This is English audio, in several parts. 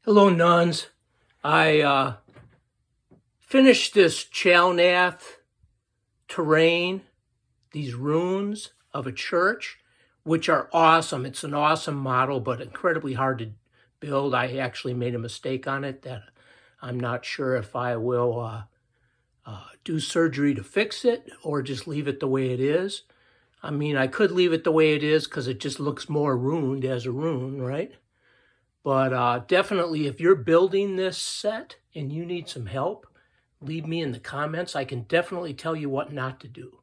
Hello, nuns. I finished this Chalnath terrain, these ruins of a church, which are awesome. It's an awesome model, but incredibly hard to build. I actually made a mistake on it that I'm not sure if I will do surgery to fix it or just leave it the way it is. I mean, I could leave it the way it is because it just looks more ruined as a ruin, right? But definitely, if you're building this set and you need some help, leave me in the comments. I can definitely tell you what not to do.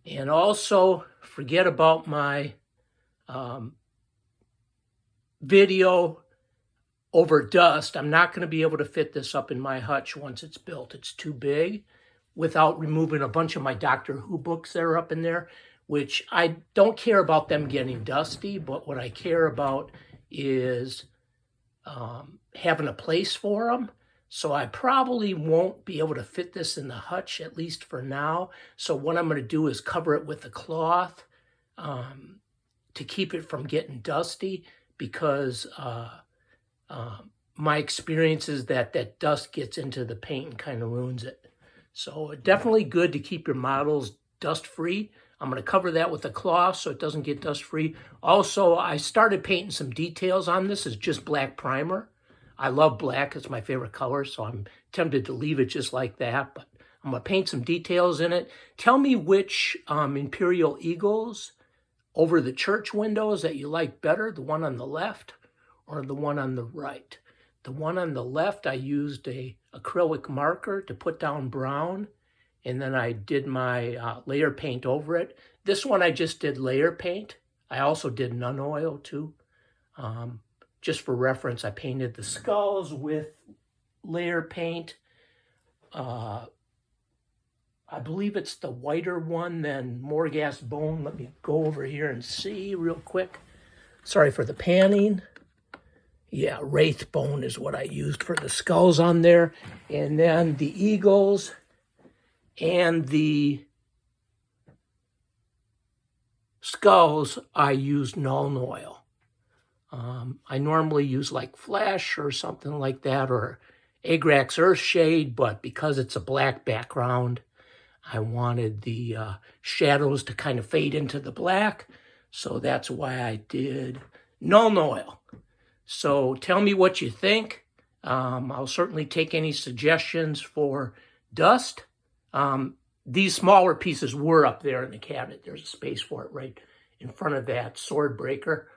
And also, forget about my video over dust. I'm not going to be able to fit this up in my hutch once it's built. It's too big without removing a bunch of my Doctor Who books that are up in there, which I don't care about them getting dusty, but what I care about is having a place for them. So I probably won't be able to fit this in the hutch, at least for now. So what I'm going to do is cover it with a cloth to keep it from getting dusty, because my experience is that dust gets into the paint and kind of ruins it. So definitely good to keep your models dust-free. I'm going to cover that with a cloth so it doesn't get dust-free. Also, I started painting some details on this. It's just black primer. I love black. It's my favorite color, so I'm tempted to leave it just like that. But I'm going to paint some details in it. Tell me which Imperial Eagles over the church windows that you like better, the one on the left or the one on the right. The one on the left, I used a acrylic marker to put down brown, and then I did my layer paint over it. This one I just did layer paint. I also did nun oil too. Just for reference, I painted the skulls with layer paint. I believe it's the whiter one than Morghast bone. Let me go over here and see real quick. Sorry for the panning. Yeah, wraith bone is what I used for the skulls on there. And then the eagles and the skulls, I used Nuln oil. I normally use like Flash or something like that, or Agrax Earthshade, but because it's a black background, I wanted the shadows to kind of fade into the black. So that's why I did Nuln oil. So tell me what you think. I'll certainly take any suggestions for dust. These smaller pieces were up there in the cabinet. There's a space for it right in front of that sword breaker.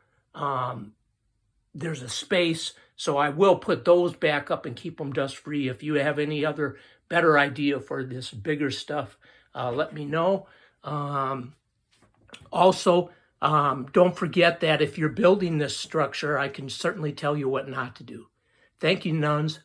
There's a space, so I will put those back up and keep them dust-free. If you have any other better idea for this bigger stuff, let me know. Also, don't forget that if you're building this structure, I can certainly tell you what not to do. Thank you, nuns.